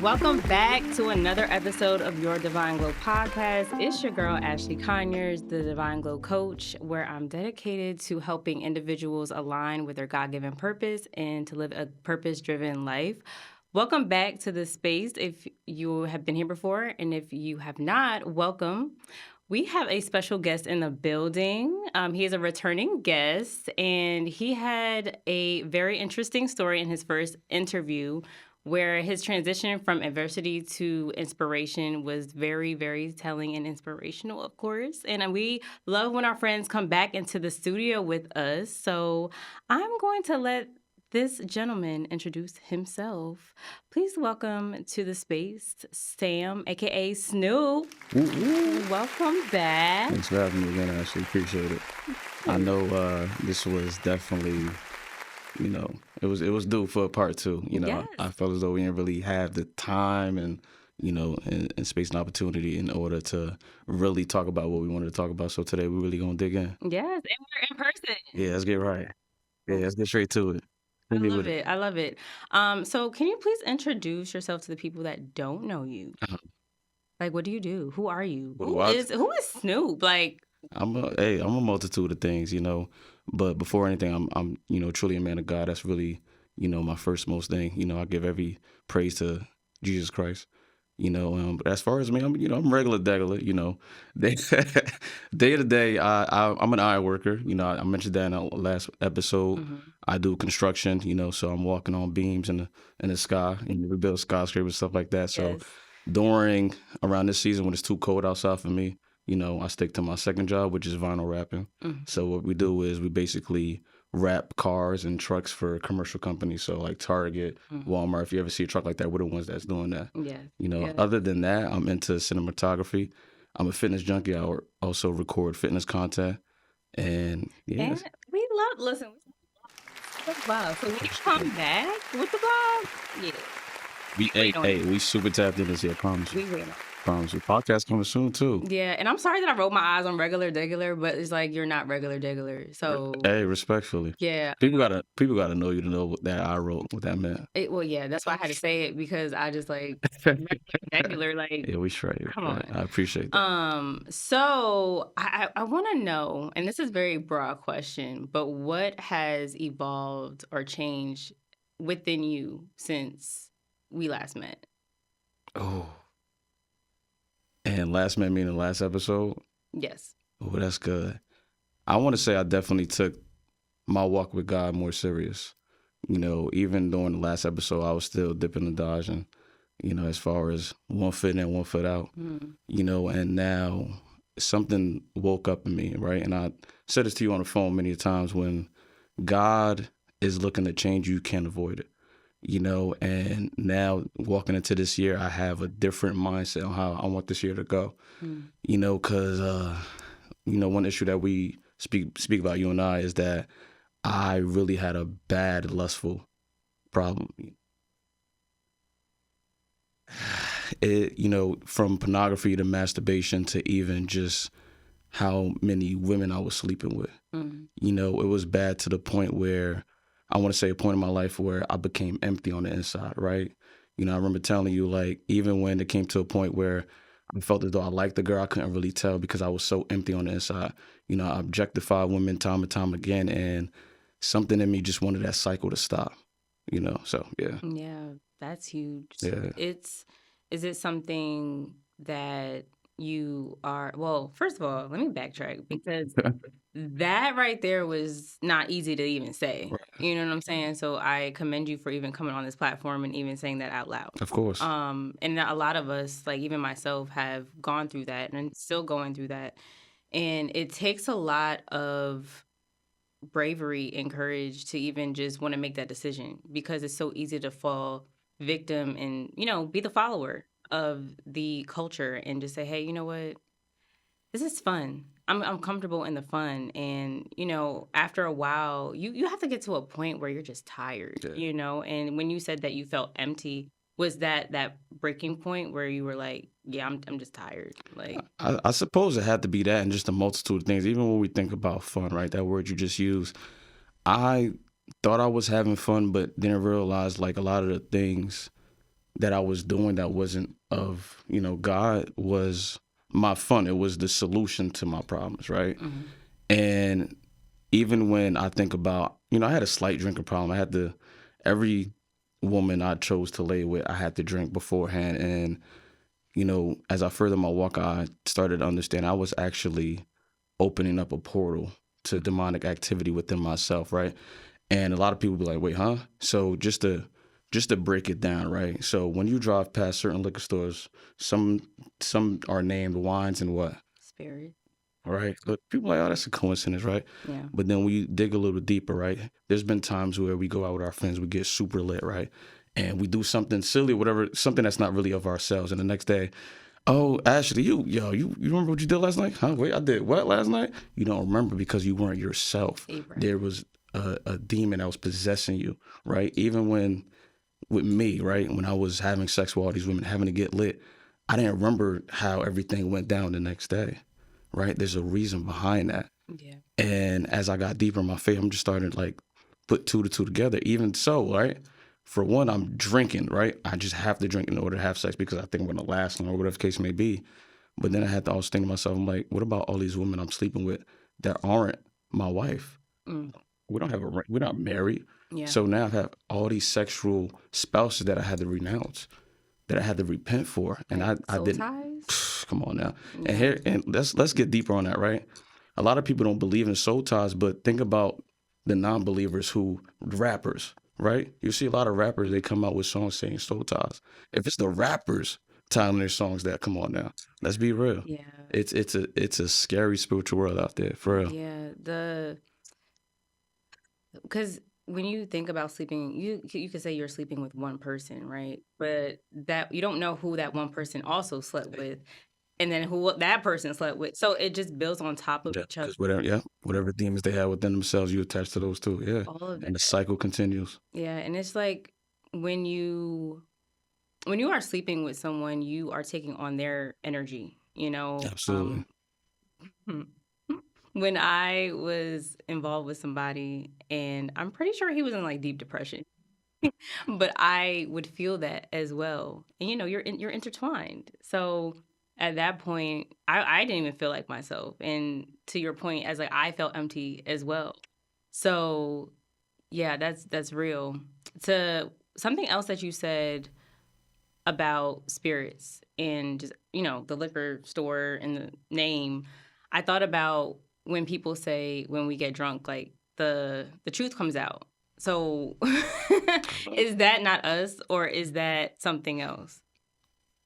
Welcome back to another episode of Your Divine Glow podcast. It's your girl, Ashley Conyers, the Divine Glow Coach, where I'm dedicated to helping individuals align with their God-given purpose and to live a purpose-driven life. Welcome back to this space if you have been here before, and if you have not, welcome. We have a special guest in the building. He is a returning guest, and he had a very interesting story in his first interview where his transition from adversity to inspiration was very, very telling and inspirational, of course. And we love when our friends come back into the studio with us. So I'm going to let this gentleman introduce himself. Please welcome to the space, Sam, aka Snoop. Welcome back. Thanks for having me again, Ashley. Appreciate it. I know this was definitely, it was due for a part two. Yes. I felt as though we didn't really have the time and, and space and opportunity in order to really talk about what we wanted to talk about. So today we're really going to dig in. Yes, and we're in person. Yeah, let's get right. Yeah, let's get straight to it. I love it. So can you please introduce yourself to the people that don't know you? Like, what do you do? Who are you? Who is Snoop? Like, I'm a multitude of things, but before anything, I'm truly a man of God. That's really, my first most thing. I give every praise to Jesus Christ. But as far as me, I'm regular degular, day to day, I'm an iron worker. I mentioned that in the last episode. mm-hmm. I do construction, so I'm walking on beams in the sky, and we build skyscrapers, stuff like that. So Yes. around this season when it's too cold outside for me, I stick to my second job, which is vinyl wrapping. Mm-hmm. So what we do is we basically wrap cars and trucks for commercial companies. So like Target, Mm-hmm. Walmart, if you ever see a truck like that, we're the ones that's doing that. Yes. Other than that, I'm into cinematography. I'm a fitness junkie. I also record fitness content. And And we listen. Wow. So when you come back with the blog, we super tapped in this year, promise you. we win. Promise you. Podcast coming soon too. Yeah, and I'm sorry that I rolled my eyes on regular degular, but it's like you're not regular degular. So Hey, respectfully. yeah. People gotta know you to know that I wrote what that meant. That's why I had to say it, because I just like regular, like Yeah, we straight. come on. I appreciate that. So I want to know, and this is a very broad question, but what has evolved or changed within you since we last met? Oh. And last met meaning last episode? Yes. Oh, that's good. I want to say I definitely took my walk with God more serious. Even during the last episode, I was still dipping and dodging, as far as one foot in, one foot out, and now something woke up in me, right? And I said this to you on the phone many times: when God is looking to change you can't avoid it. And now walking into this year, I have a different mindset on how I want this year to go. Because, one issue that we speak about, you and I, is that I really had a bad lustful problem. From pornography to masturbation to even just how many women I was sleeping with. It was bad to the point where I want to say a point in my life where I became empty on the inside, right? I remember telling you, like, even when it came to a point where I felt as though I liked the girl, I couldn't really tell because I was so empty on the inside. I objectified women time and time again, and something in me just wanted that cycle to stop, so yeah. Yeah, that's huge. Yeah. Is it something that you are, well, first of all, let me backtrack, because that right there was not easy to even say. Right. You know what I'm saying? So I commend you for even coming on this platform and even saying that out loud. Of course. And a lot of us, like even myself, have gone through that and still going through that. And it takes a lot of bravery and courage to even just want to make that decision, because it's so easy to fall victim and, be the follower of the culture and just say, hey, you know what? This is fun. I'm comfortable in the fun. And, after a while, you have to get to a point where you're just tired, And when you said that you felt empty, was that breaking point where you were like, yeah, I'm just tired? Like, I suppose it had to be that, and just a multitude of things. Even when we think about fun, right? That word you just used. I thought I was having fun, but didn't realize like a lot of the things that I was doing that wasn't of, God was my fun. It was the solution to my problems, right? Mm-hmm. And even when I think about, I had a slight drinking problem. Every woman I chose to lay with, I had to drink beforehand. And, as I further my walk, I started to understand I was actually opening up a portal to demonic activity within myself, right? And a lot of people be like, wait, huh? So just to break it down, right? So when you drive past certain liquor stores, some are named wines and what? Spirit. Right? But people are like, oh, that's a coincidence, right? Yeah. But then when you dig a little deeper, right? There's been times where we go out with our friends, we get super lit, right? And we do something silly, whatever, something that's not really of ourselves. And the next day, oh, Ashley, you remember what you did last night? Huh? Wait, I did what last night? You don't remember because you weren't yourself. Abraham. There was a demon that was possessing you, right? Even with me, right? When I was having sex with all these women, having to get lit, I didn't remember how everything went down the next day, right? There's a reason behind that. Yeah. And as I got deeper in my faith, I'm just starting to like put two to two together. Even so, right? For one, I'm drinking, right? I just have to drink in order to have sex because I think I'm going to last long or whatever the case may be. But then I had to also think to myself, I'm like, what about all these women I'm sleeping with that aren't my wife? Mm. We don't have we're not married. Yeah. So now I have all these sexual spouses that I had to renounce, that I had to repent for. And Like I soul didn't. ties? Come on now. Yeah. And let's get deeper on that, right? A lot of people don't believe in soul ties, but think about the non-believers rappers, right? You see a lot of rappers, they come out with songs saying soul ties. If it's the rappers tying their songs that, come on now, let's be real. Yeah. It's a scary spiritual world out there, for real. Yeah. Because when you think about sleeping, you could say you're sleeping with one person, right? But that you don't know who that one person also slept with, and then who that person slept with. So it just builds on top of Yeah, each other. because whatever demons they have within themselves, you attach to those too. Yeah, All of and the it. cycle continues. Yeah, and it's like when you are sleeping with someone, you are taking on their energy. Absolutely. When I was involved with somebody, and I'm pretty sure he was in like deep depression, but I would feel that as well. And you're intertwined. So at that point, I didn't even feel like myself. And to your point, as like I felt empty as well. So yeah, that's real. To something else that you said about spirits and just the liquor store and the name, I thought about when people say when we get drunk, like the truth comes out. So is that not us, or is that something else?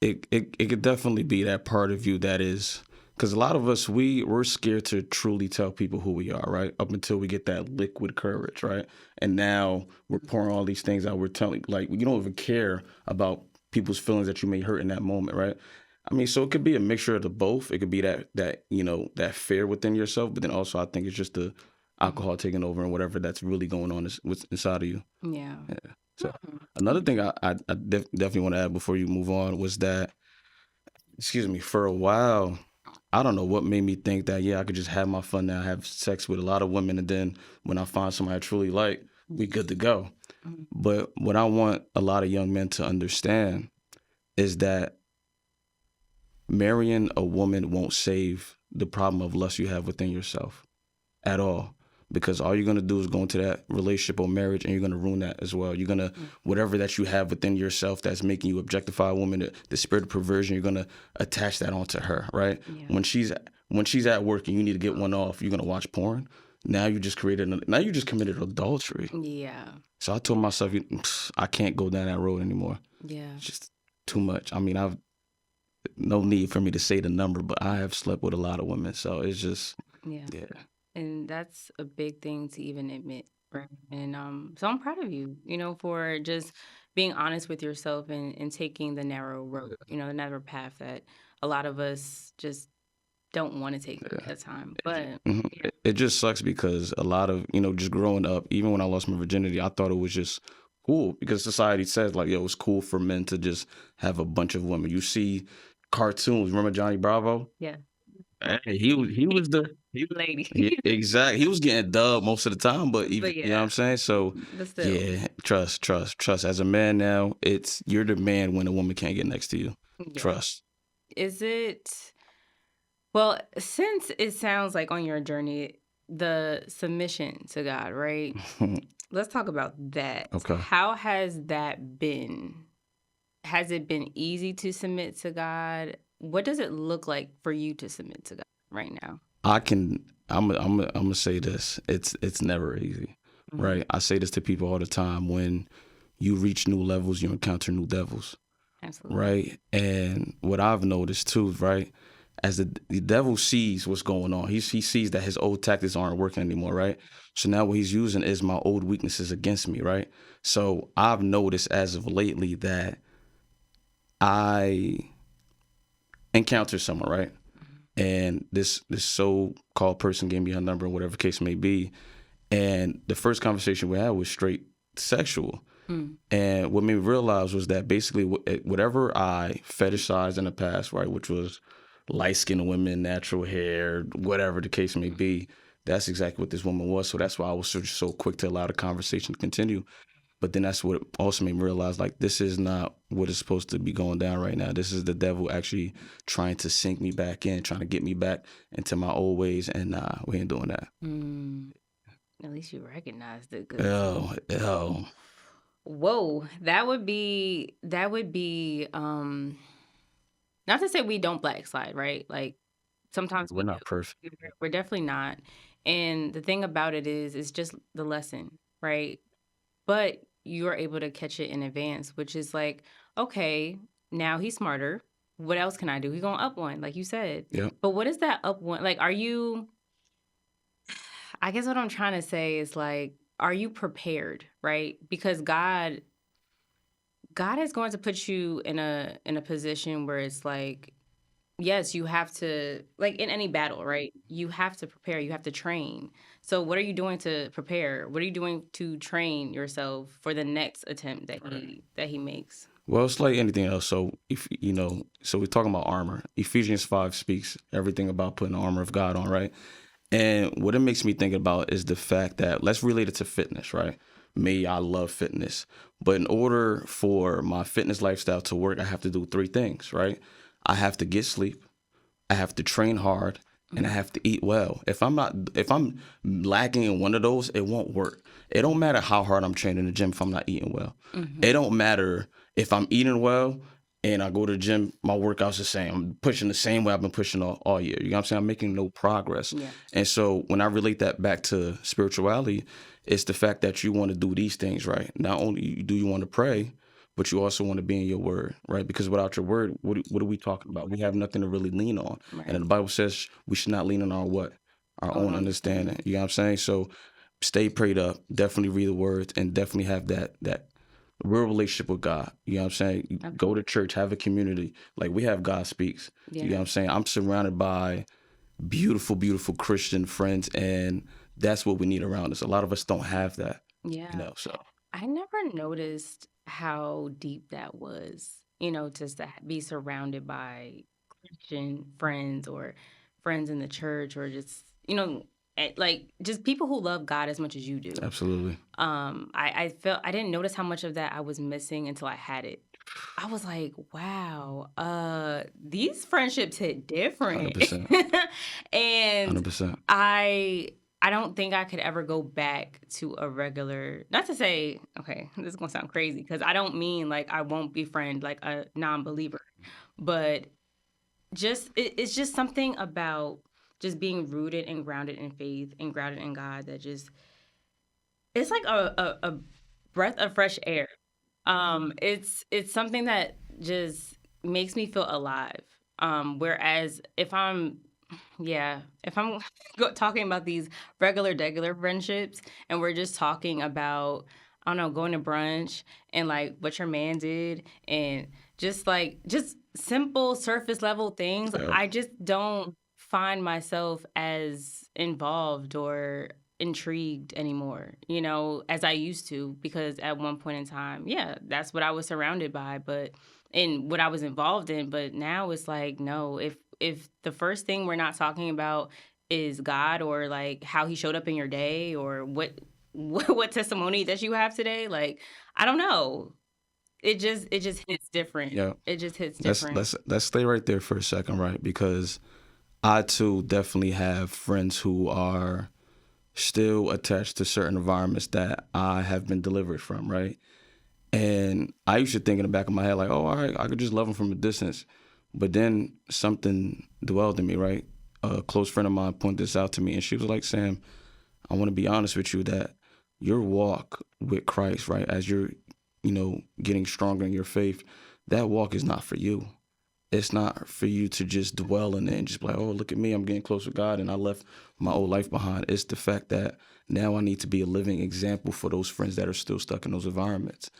It could definitely be that part of you that is, because a lot of us we're scared to truly tell people who we are, right? Up until we get that liquid courage, right? And now we're pouring all these things out. We're telling, like, you don't even care about people's feelings that you may hurt in that moment, right? I mean, so it could be a mixture of the both. It could be that fear within yourself, but then also I think it's just the alcohol taking over and whatever that's really going on what's inside of you. Yeah. So another thing I definitely want to add before you move on was that, excuse me, for a while, I don't know what made me think that, I could just have my fun now, have sex with a lot of women, and then when I find somebody I truly like, we good to go. Mhm. But what I want a lot of young men to understand is that marrying a woman won't save the problem of lust you have within yourself at all. Because all you're going to do is go into that relationship or marriage and you're going to ruin that as well. You're going to, whatever that you have within yourself that's making you objectify a woman, the spirit of perversion, you're going to attach that onto her, right? Yeah. When she's at work and you need to get one off, you're going to watch porn. Now you just committed adultery. Yeah. So I told myself, I can't go down that road anymore. Yeah. It's just too much. I mean, I've no need for me to say the number, but I have slept with a lot of women. So it's just, Yeah. yeah. And that's a big thing to even admit, right? And so I'm proud of you, for just being honest with yourself and taking the narrow road, the narrow path that a lot of us just don't want to take at the time. But It just sucks because a lot of, just growing up, even when I lost my virginity, I thought it was just cool because society says like, it's cool for men to just have a bunch of women. You see cartoons, remember Johnny Bravo? yeah. Hey, he was the lady. exactly. He was getting dubbed most of the time, but even But you know what yeah, I'm saying. So but still, yeah, trust. As a man now, it's you're the man when a woman can't get next to you. yeah. Trust. Is it, well, since it sounds like on your journey, the submission to God, right? Let's talk about that. Okay. How has that been? Has it been easy to submit to God? What does it look like for you to submit to God right now? I can. I'm gonna say this. It's never easy, Mhm. right? I say this to people all the time. When you reach new levels, you encounter new devils, Absolutely. right? And what I've noticed too, right, as the devil sees what's going on, he sees that his old tactics aren't working anymore, right? So now what he's using is my old weaknesses against me, right? So I've noticed as of lately that I encounter someone, right? And this so-called person gave me a number, whatever case may be. And the first conversation we had was straight sexual. Mm. And what made me realize was that basically whatever I fetishized in the past, right, which was light-skinned women, natural hair, whatever the case may be, that's exactly what this woman was. So that's why I was so quick to allow the conversation to continue. But then that's what also made me realize, like, this is not what is supposed to be going down right now. This is the devil actually trying to sink me back in, trying to get me back into my old ways. And nah, we ain't doing that. Mm. At least you recognized it, cause Oh, whoa, not to say we don't backslide, right? Like sometimes we're we do. not perfect. We're definitely not. And the thing about it is, it's just the lesson, right? But you are able to catch it in advance, which is like, okay, now he's smarter. What else can I do? He's going up one, like you said. Yep. But what is that up one? Like, are you, I guess what I'm trying to say is like, are you prepared, right? Because God is going to put you in a position where it's like, yes, you have to, like in any battle, right? You have to prepare, you have to train. So what are you doing to prepare? What are you doing to train yourself for the next attempt that he makes? Well, it's like anything else. So if you know, so we're talking about armor. Ephesians 5 speaks everything about putting the armor of God on, right? And what it makes me think about is the fact that let's relate it to fitness, right? Me, I love fitness. But in order for my fitness lifestyle to work, I have to do three things, right? I have to get sleep, I have to train hard, and I have to eat well. If I'm lacking in one of those, it won't work. It don't matter how hard I'm training in the gym if I'm not eating well. Mm-hmm. It don't matter if I'm eating well and I go to the gym, my workout's the same. I'm pushing the same way I've been pushing all year. You know what I'm saying? I'm making no progress. Yeah. And so when I relate that back to spirituality, it's the fact that you want to do these things, right? Not only do you want to pray, but you also want to be in your word, right? Because without your word, what are we talking about? We have nothing to really lean on. Right. And the Bible says we should not lean on our what? Our Own own understanding. You know what I'm saying? So stay prayed up, definitely read the words, and definitely have that real relationship with God. You know what I'm saying? Okay. Go to church, have a community. Like we have God Speaks. Yeah. You know what I'm saying? I'm surrounded by beautiful, beautiful Christian friends, and that's what we need around us. A lot of us don't have that. Yeah. You know, so I never noticed how deep that was, you know, just to be surrounded by Christian friends or friends in the church or just, you know, like just people who love God as much as you do. absolutely. I felt I didn't notice how much of that I was missing until I had it. I was like, wow, these friendships hit different. 100%. And 100%. I don't think I could ever go back to a regular, not to say, okay, this is gonna sound crazy, because I don't mean like I won't befriend like a non-believer, but it's just something about just being rooted and grounded in faith and grounded in God that just it's like a breath of fresh air. It's something that just makes me feel alive. Whereas if I'm talking about these regular friendships and we're just talking about, I don't know, going to brunch and like what your man did and just simple surface level things, Yeah. I just don't find myself as involved or intrigued anymore, you know, as I used to, because at one point in time, yeah, that's what I was surrounded by, but and what I was involved in. But now it's like, no, if the first thing we're not talking about is God or like how he showed up in your day or what testimony that you have today, like I don't know. It just hits different. Yeah. It just hits Let's different. let's let's stay right there for a second, right? Because I too definitely have friends who are still attached to certain environments that I have been delivered from, right? And I used to think in the back of my head, like, oh, all right, I could just love them from a distance. But then something dwelled in me, right? A close friend of mine pointed this out to me, and she was like, Sam, I want to be honest with you that your walk with Christ, right, as you're, getting stronger in your faith, that walk is not for you. It's not for you to just dwell in it and just be like, oh, look at me, I'm getting close with God and I left my old life behind. It's the fact that now I need to be a living example for those friends that are still stuck in those environments.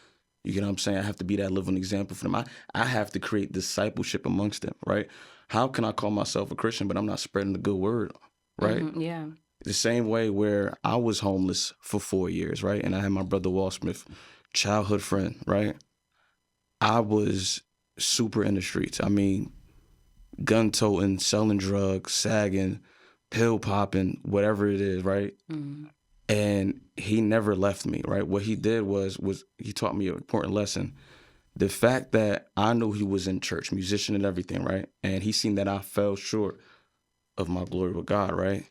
You get what I'm saying? I have to be that living example for them. I have to create discipleship amongst them, right? How can I call myself a Christian, but I'm not spreading the good word, right? Yeah. The same way where I was homeless for 4 years, right? And I had my brother Wall Smith, childhood friend, right? I was super in the streets. I mean, gun toting, selling drugs, sagging, pill popping, whatever it is, right? Mm-hmm. And he never left me, right? What he did was he taught me an important lesson. The fact that I knew he was in church, musician and everything, right? And he seen that I fell short of my glory with God, right?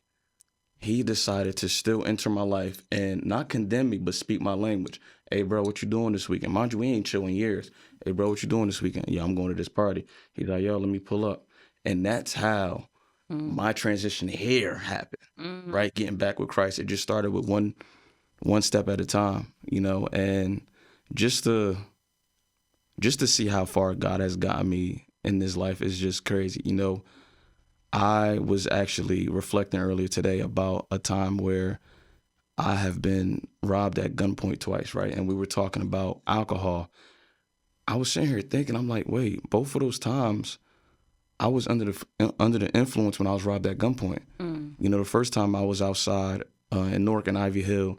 He decided to still enter my life and not condemn me, but speak my language. Hey, bro, what you doing this weekend? Mind you, we ain't chill in years. Hey, bro, what you doing this weekend? Yeah, I'm going to this party. He's like, yo, let me pull up. And that's how my transition here happened, right? Getting back with Christ. It just started with one step at a time, and just to see how far God has gotten me in this life is just crazy. I was actually reflecting earlier today about a time where I have been robbed at gunpoint twice, right? And we were talking about alcohol. I was sitting here thinking, I'm like, wait, both of those times I was under the influence when I was robbed at gunpoint. The first time I was outside in Newark and Ivy Hill,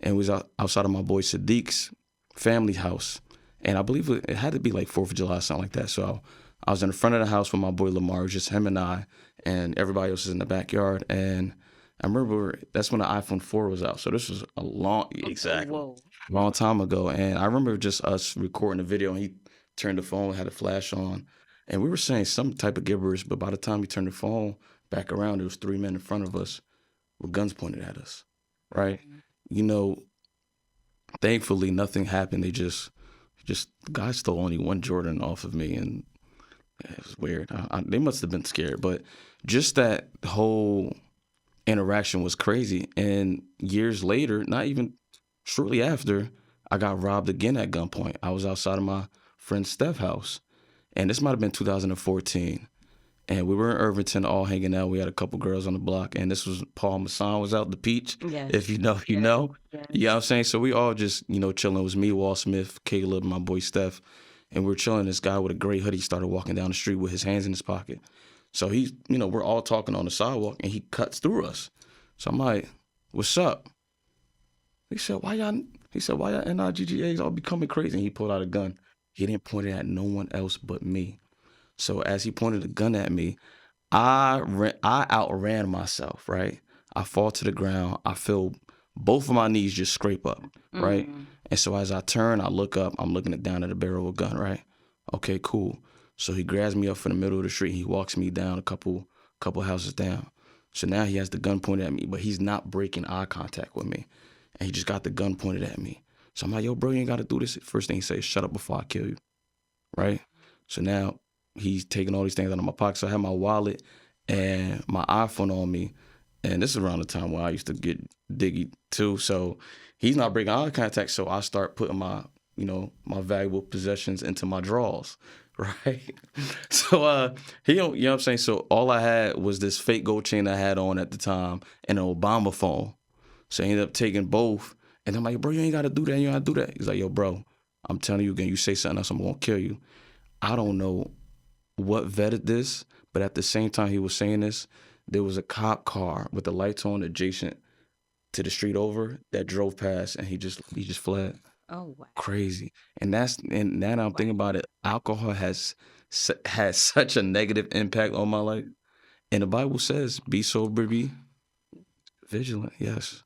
and was outside of my boy Sadiq's family house, and I believe it had to be like 4th of July, something like that. So I was in the front of the house with my boy Lamar, it was just him and I, and everybody else is in the backyard. And I remember that's when the iPhone 4 was out. So this was a long time ago. And I remember just us recording the video, and he turned the phone, had a flash on, and we were saying some type of gibberish. But by the time he turned the phone back around, there was 3 men in front of us with guns pointed at us, right? Thankfully nothing happened. They just guys stole only one Jordan off of me, and it was weird. They must have been scared, but just that whole interaction was crazy. And years later, not even shortly after, I got robbed again at gunpoint. I was outside of my friend Steph's house, and this might have been 2014. And we were in Irvington all hanging out. We had a couple girls on the block, and this was Paul Masson was out, the Peach. Yes. If you know, you know. Yes. You know what I'm saying? So we all just, chilling. It was me, Wall Smith, Caleb, my boy Steph. And we were chilling. This guy with a gray hoodie started walking down the street with his hands in his pocket. So he's, we're all talking on the sidewalk, and he cuts through us. So I'm like, what's up? He said, why y'all NIGGAs all becoming crazy? And he pulled out a gun. He didn't point it at no one else but me. So as he pointed a gun at me, I outran myself, right? I fall to the ground. I feel both of my knees just scrape up, right? And so as I turn, I look up. I'm looking down at the barrel of a gun, right? Okay, cool. So he grabs me up from the middle of the street. He walks me down a couple houses down. So now he has the gun pointed at me, but he's not breaking eye contact with me. And he just got the gun pointed at me. So I'm like, yo, bro, you ain't got to do this. First thing he says, shut up before I kill you, right? So now he's taking all these things out of my pocket. So I had my wallet and my iPhone on me. And this is around the time when I used to get diggy too. So he's not breaking eye contact. So I start putting my valuable possessions into my drawers, right? So he don't, you know what I'm saying? So all I had was this fake gold chain I had on at the time and an Obama phone. So I ended up taking both. And I'm like, bro, you ain't got to do that. You ain't got to do that. He's like, yo, bro, I'm telling you again, you say something else, I'm going to kill you. I don't know what vetted this, but at the same time he was saying this, there was a cop car with the lights on adjacent to the street over that drove past, and he just fled. Oh wow. Crazy. And now that I'm thinking about it, alcohol has such a negative impact on my life. And the Bible says, be sober, be vigilant. Yes.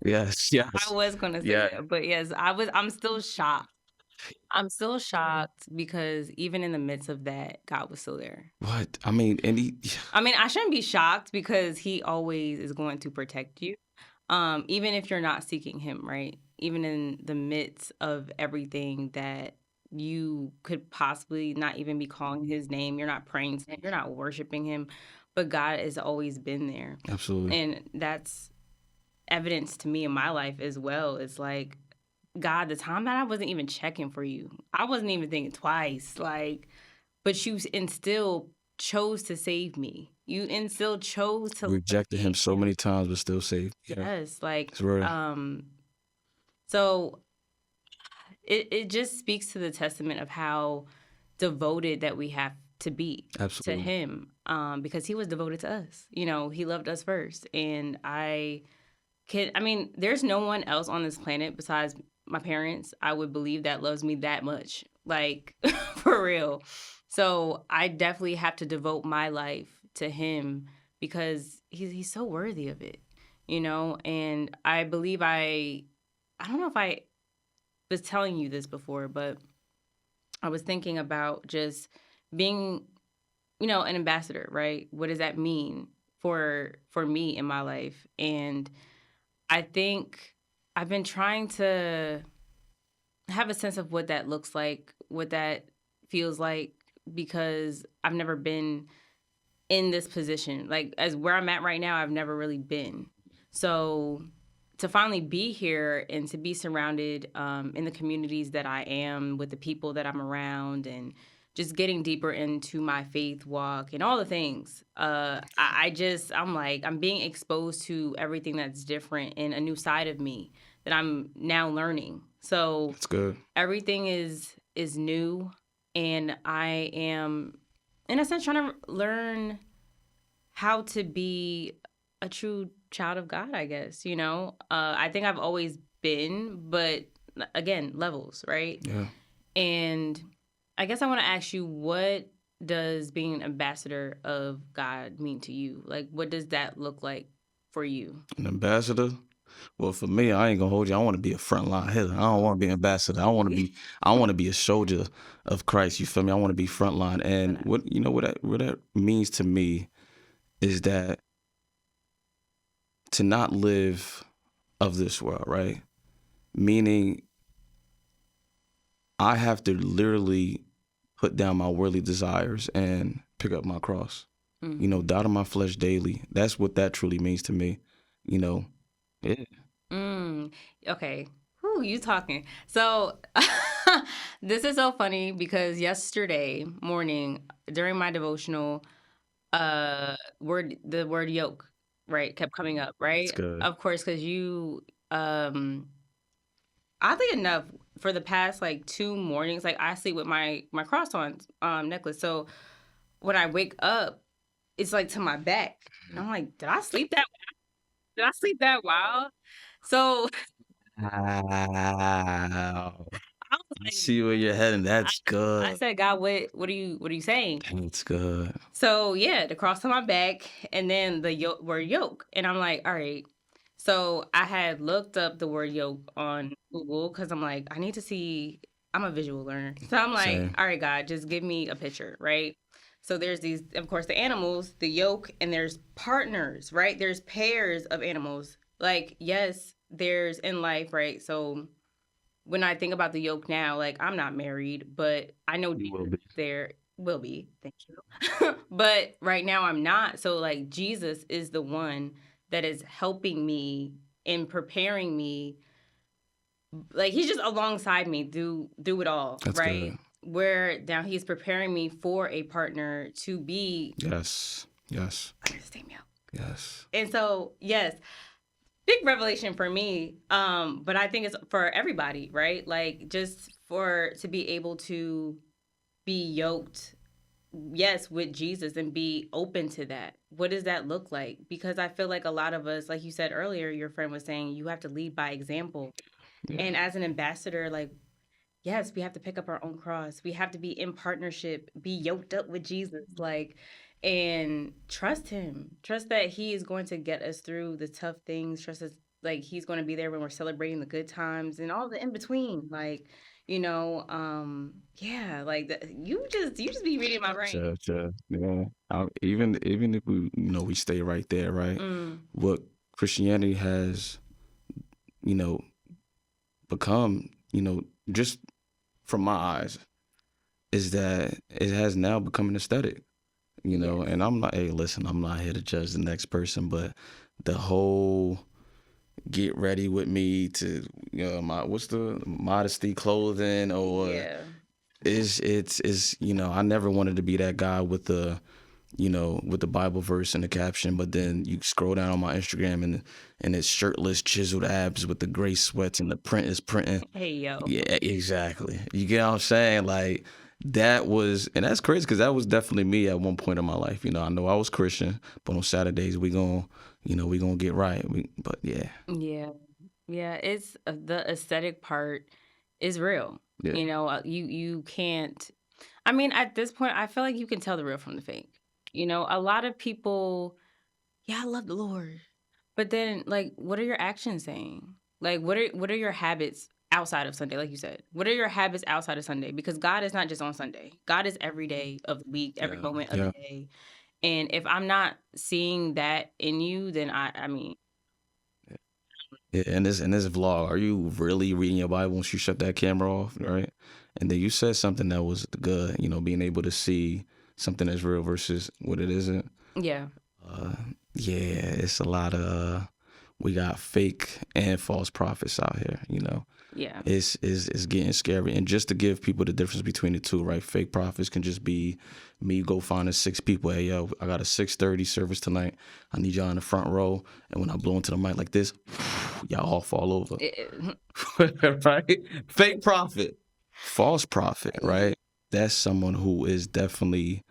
Yes. I Yes. was gonna say Yeah. that, but yes, I'm still shocked. I'm still shocked because even in the midst of that, God was still there. What? I mean, and he, I mean, I shouldn't be shocked because he always is going to protect you. Even if you're not seeking him, right? Even in the midst of everything that you could possibly not even be calling his name, you're not praying to him, you're not worshiping him, but God has always been there. absolutely. And that's evidence to me in my life as well. It's like, God, the time that I wasn't even checking for you, I wasn't even thinking twice. Like, but you and still chose to save me. You and still chose to love Rejected him me. so many times, but still saved. Yeah. Yes, like It's real. so it just speaks to the testament of how devoted that we have to be to Absolutely. him, because he was devoted to us. You know, he loved us first, and I mean, there's no one else on this planet besides my parents, I would believe, that loves me that much. Like, for real. So I definitely have to devote my life to him because he's so worthy of it, you know? And I believe I don't know if I was telling you this before, but I was thinking about just being, you know, an ambassador, right? What does that mean for me in my life? And I think I've been trying to have a sense of what that looks like, what that feels like, because I've never been in this position. Like, as where I'm at right now, I've never really been. So to finally be here and to be surrounded in the communities that I am, with the people that I'm around, and just getting deeper into my faith walk and all the things. I'm like, I'm being exposed to everything that's different and a new side of me that I'm now learning. So It's good. everything is new, and I am, in a sense, trying to learn how to be a true child of God, I guess, you know? I think I've always been, but again, levels, right? Yeah. And I guess I want to ask you, what does being an ambassador of God mean to you? Like, what does that look like for you? An ambassador. Well, for me, I ain't gonna hold you. I want to be a frontline hitter. I don't want to be an ambassador. I want to be a soldier of Christ. You feel me? I want to be frontline. And what that means to me is that to not live of this world, right? Meaning, I have to literally put down my worldly desires and pick up my cross. You know, die to my flesh daily. That's what that truly means to me. You know, yeah. Okay. Who you talking? So this is so funny because yesterday morning during my devotional, the word yoke, right, kept coming up, It's right? good. Of course, because you oddly enough, for the past like 2 mornings, like I sleep with my cross on necklace. So when I wake up, it's like to my back. And I'm like, did I sleep that? Did I sleep that wild? So Wow. I was I like, see where you're heading. That's I good. said, God, what are you saying? That's good. So yeah, the cross on my back, and then the word yoke, and I'm like, all right. So I had looked up the word yoke on Google because I'm like, I need to see. I'm a visual learner, so I'm like, Same. all right, God, just give me a picture, right? So there's these, of course, the animals, the yoke, and there's partners, right? There's pairs of animals. Like, yes, there's in life, right? So when I think about the yoke now, like, I'm not married, but I know You will Jesus be. there will be. Thank you. But right now I'm not. So like Jesus is the one that is helping me and preparing me. Like, he's just alongside me do it all, That's right? good. Where now he's preparing me for a partner to be Yes. Yes. under the same yoke. Yes. And so, yes, big revelation for me, but I think it's for everybody, right? Like, just for to be able to be yoked, yes, with Jesus, and be open to that. What does that look like? Because I feel like a lot of us, like you said earlier, your friend was saying, you have to lead by example. Yeah. And as an ambassador, like, yes, we have to pick up our own cross. We have to be in partnership, be yoked up with Jesus. Like, and trust him. Trust that he is going to get us through the tough things. Trust us, like he's going to be there when we're celebrating the good times and all the in between. Like, yeah, like you just be reading my brain. Sure. Yeah. Even if we stay right there, right? Mm, What Christianity has, you know, become, just from my eyes, is that it has now become an aesthetic, yes. and I'm not, hey, listen, I'm not here to judge the next person, but the whole get ready with me to, what's the modesty clothing, or Yeah. it's I never wanted to be that guy with the Bible verse in the caption, but then you scroll down on my Instagram and it's shirtless, chiseled abs with the gray sweats and the print is printing. Hey yo. Yeah, exactly. You get what I'm saying? Like and that's crazy because that was definitely me at one point in my life. I know I was Christian, but on Saturdays we gonna get right. But yeah, Yeah. Yeah, it's the aesthetic part is real. yeah, You can't. I mean, at this point, I feel like you can tell the real from the fake. A lot of people, yeah, I love the Lord, but then like, what are your actions saying? Like, what are your habits outside of Sunday? Like you said, what are your habits outside of Sunday? Because God is not just on Sunday. God is every day of the week, every yeah, moment of the yeah. day. And if I'm not seeing that in you, then I mean, Yeah, in this vlog, are you really reading your Bible once you shut that camera off, right? And then you said something that was good, being able to see something that's real versus what it isn't. yeah, Uh, yeah, it's a lot of we got fake and false prophets out here. yeah. It's getting scary. And just to give people the difference between the two, right? Fake prophets can just be me go finding 6 people. Hey, yo, I got a 6:30 service tonight. I need y'all in the front row. And when I blow into the mic like this, y'all all fall over. Right? Fake prophet. False prophet, right? That's someone who is definitely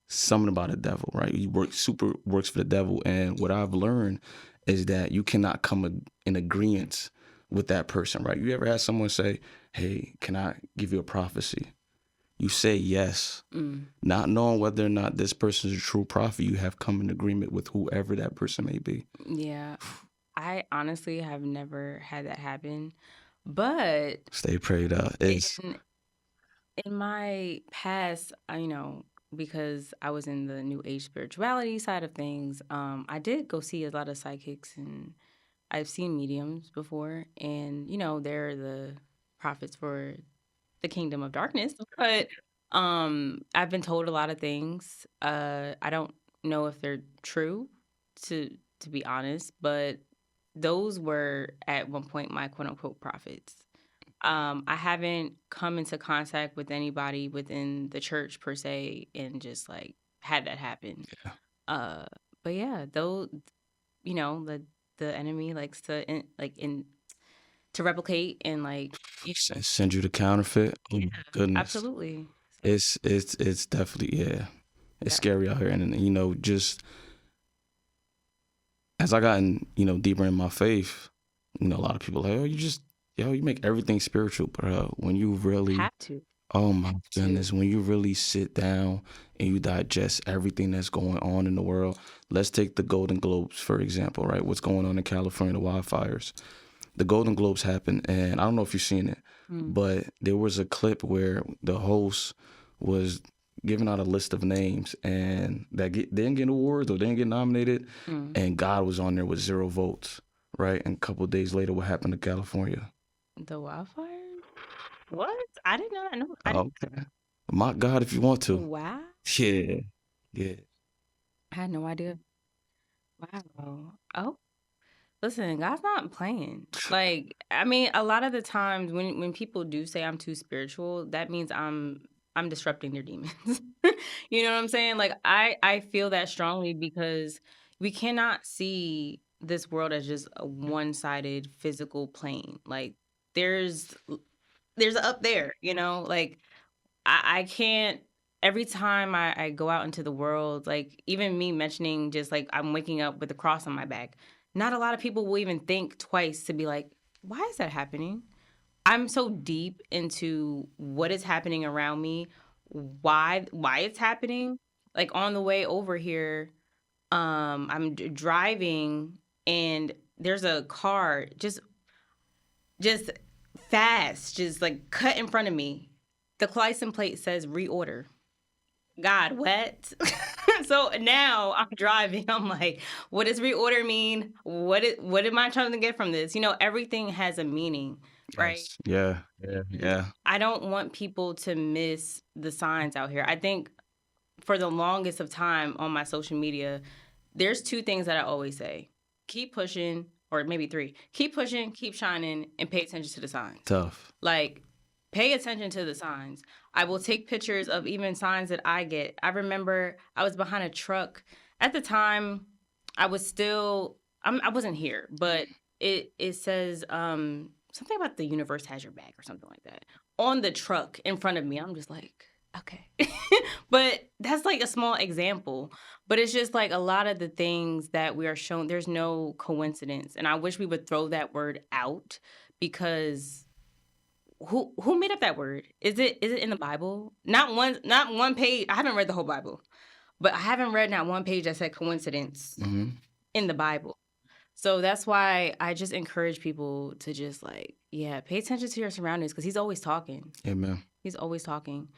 something about the devil, right? He works for the devil. And what I've learned is that you cannot come in agreement with that person, right? You ever had someone say, "Hey, can I give you a prophecy?" You say yes, Mm, not knowing whether or not this person is a true prophet. You have come in agreement with whoever that person may be. yeah. I honestly have never had that happen, but Stay prayed up. It's in in my past, because I was in the new age spirituality side of things, I did go see a lot of psychics and I've seen mediums before, and they're the prophets for the kingdom of darkness. But I've been told a lot of things. I don't know if they're true, to be honest, but those were at one point my quote unquote prophets. I haven't come into contact with anybody within the church per se and just like had that happen. Uh, but yeah, though, the enemy likes to to replicate and like send you the counterfeit. Oh my goodness, absolutely. So, it's definitely, yeah. It's yeah. scary out here, and just as I gotten, deeper in my faith, a lot of people like, oh, you make everything spiritual, bro. When you really, Have to. oh my To. goodness, when you really sit down and you digest everything that's going on in the world. Let's take the Golden Globes, for example, right? What's going on in California, the wildfires. The Golden Globes happened, and I don't know if you've seen it, Mm. but there was a clip where the host was giving out a list of names and didn't get awards or didn't get nominated, Mm. and God was on there with 0 votes, right? And a couple of days later, what happened to California? The wildfires? What? I did not know. I didn't. Okay, mock God if you want to. Wow. Yeah, yeah. I had no idea. Wow. Oh, listen, God's not playing. Like, I mean, a lot of the times when people do say I'm too spiritual, that means I'm disrupting their demons. You know what I'm saying? Like I feel that strongly because we cannot see this world as just a one-sided physical plane. Like there's there's a up there, like I can't every time I go out into the world, like even me mentioning just like I'm waking up with a cross on my back, not a lot of people will even think twice to be like, why is that happening? I'm so deep into what is happening around me, why it's happening, Like on the way over here, I'm driving and there's a car just fast, just like cut in front of me. The license plate says reorder. God, what? So now I'm driving. I'm like, what does reorder mean? What am I trying to get from this? Everything has a meaning, right? Yes. Yeah. Yeah. Yeah. I don't want people to miss the signs out here. I think for the longest of time on my social media, there's two things that I always say. Keep pushing, or maybe three. Keep pushing, keep shining, and pay attention to the signs. Tough. Like, pay attention to the signs. I will take pictures of even signs that I get. I remember I was behind a truck. At the time, I was still, I wasn't here, but it says something about the universe has your back or something like that on the truck in front of me. I'm just like, okay. But that's like a small example. But it's just like a lot of the things that we are shown, there's no coincidence. And I wish we would throw that word out because who made up that word? Is it in the Bible? Not one page. I haven't read the whole Bible, but I haven't read not one page that said coincidence in the Bible. So that's why I just encourage people to just like, yeah, pay attention to your surroundings because he's always talking. Amen. He's always talking.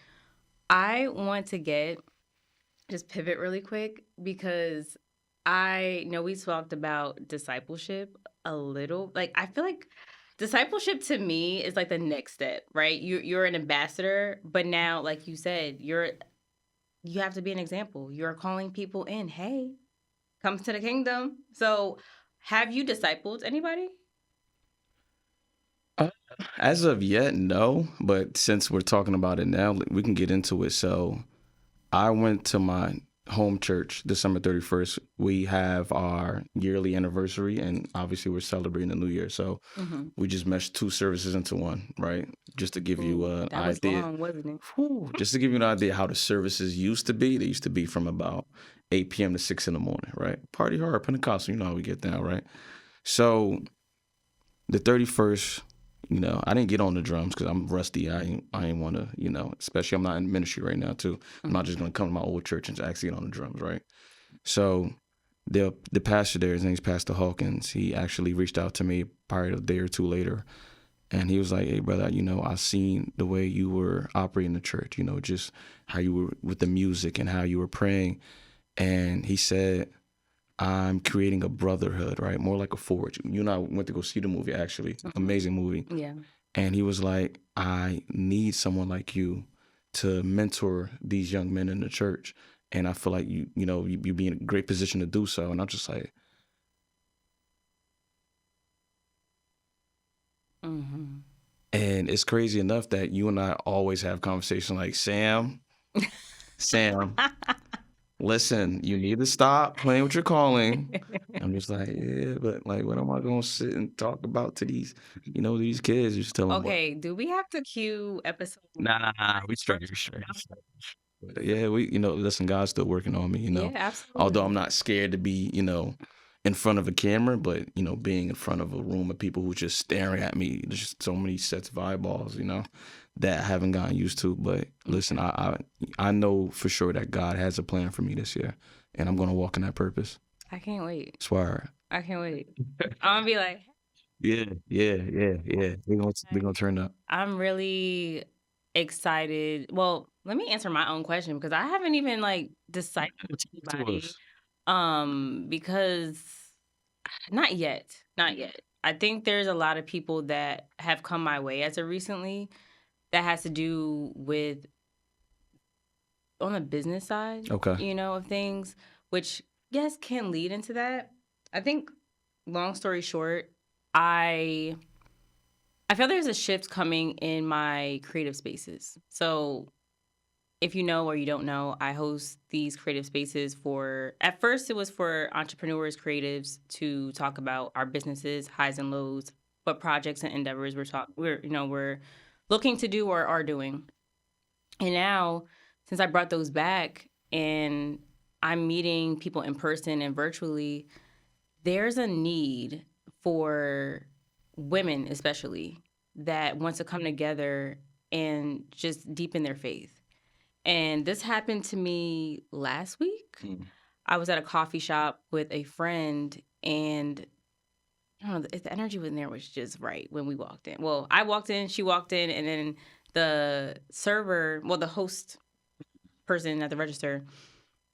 I want to just pivot really quick because I know we talked about discipleship a little. Like, I feel like discipleship to me is like the next step, right? You're an ambassador, but now, like you said, you have to be an example. You're calling people in. Hey, come to the kingdom. So, have you discipled anybody? As of yet, no. But since we're talking about it now, we can get into it. So I went to my home church December 31st. We have our yearly anniversary, and obviously we're celebrating the new year. So we just meshed two services into one, right? Just to give you an That was idea. long, wasn't it? Just to give you an idea how the services used to be. They used to be from about 8 p.m. to 6 in the morning, right? Party hard, Pentecostal, you know how we get down, right? So the 31st, I didn't get on the drums because I'm rusty. I ain't want to, especially I'm not in ministry right now too. I'm not just going to come to my old church and actually get on the drums, right? So the pastor there, his name's Pastor Hawkins, he actually reached out to me probably a day or two later. And he was like, hey, brother, I seen the way you were operating the church, just how you were with the music and how you were praying. And he said, I'm creating a brotherhood, right? More like a forge. You and I went to go see the movie, actually. Amazing movie. Yeah. And he was like, I need someone like you to mentor these young men in the church. And I feel like you'd be in a great position to do so. And I'm just like, and it's crazy enough that you and I always have conversations like, Sam, listen, you need to stop playing with your calling. I'm just like, yeah, but like, what am I going to sit and talk about to these, these kids? Just tell them Okay, do we have to cue episode? Nah, we straight. Yeah, listen, God's still working on me, Yeah, absolutely. Although I'm not scared to be, in front of a camera, but, being in front of a room of people who just staring at me, there's just so many sets of eyeballs, that I haven't gotten used to. But listen, I know for sure that God has a plan for me this year, and I'm going to walk in that purpose. I can't wait. Swear. I can't wait. I'm going to be like, yeah. We're gonna turn up. I'm really excited. Well, let me answer my own question because I haven't even like decided anybody. Because not yet. I think there's a lot of people that have come my way as of recently that has to do with on the business side, Okay. Of things, which yes can lead into that. I think long story short, I feel there's a shift coming in my creative spaces. So if you know or you don't know, I host these creative spaces at first it was for entrepreneurs, creatives to talk about our businesses, highs and lows, what projects and endeavors we're looking to do or are doing. And now, since I brought those back and I'm meeting people in person and virtually, there's a need for women especially that want to come together and just deepen their faith. And this happened to me last week. Mm. I was at a coffee shop with a friend, and I don't know, the energy in there was just right when we walked in. Well, I walked in, she walked in, and then the server, well, the host person at the register,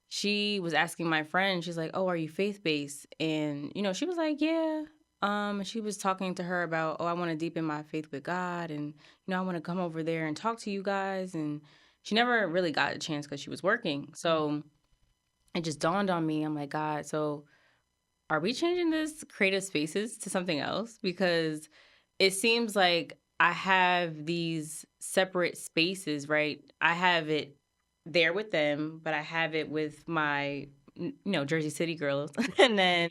she was asking my friend, she's like, "Oh, are you faith-based?" And, she was like, "Yeah." She was talking to her about, "Oh, I want to deepen my faith with God, and, I want to come over there and talk to you guys." And she never really got a chance because she was working. So it just dawned on me. I'm like, God, so are we changing this creative spaces to something else? Because it seems like I have these separate spaces, right? I have it there with them, but I have it with my, Jersey City girls. And then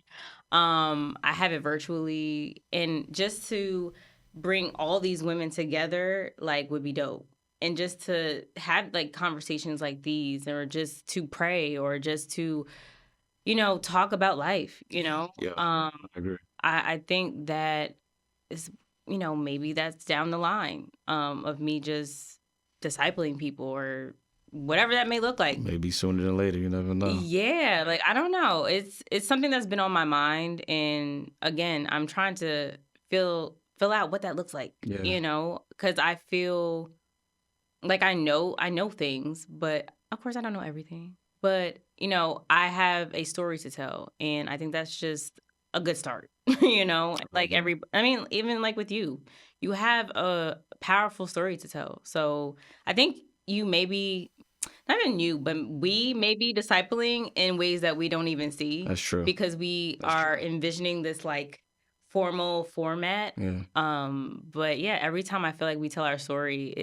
I have it virtually. And just to bring all these women together, like, would be dope. And just to have like conversations like these, or just to pray, or just to talk about life, Yeah, I agree. I think that is, maybe that's down the line, of me just discipling people, or whatever that may look like. Maybe sooner than later. You never know. Yeah, like, I don't know. It's something that's been on my mind, and again, I'm trying to fill out what that looks like, Yeah, because I feel like I know things, but of course I don't know everything. But, I have a story to tell, and I think that's just a good start. Like, agree. I mean, even like with you, you have a powerful story to tell. So I think you maybe, not even you, but we may be discipling in ways that we don't even see, That's true. because we That's are true. envisioning this like formal format. Yeah, But yeah, every time I feel like we tell our story,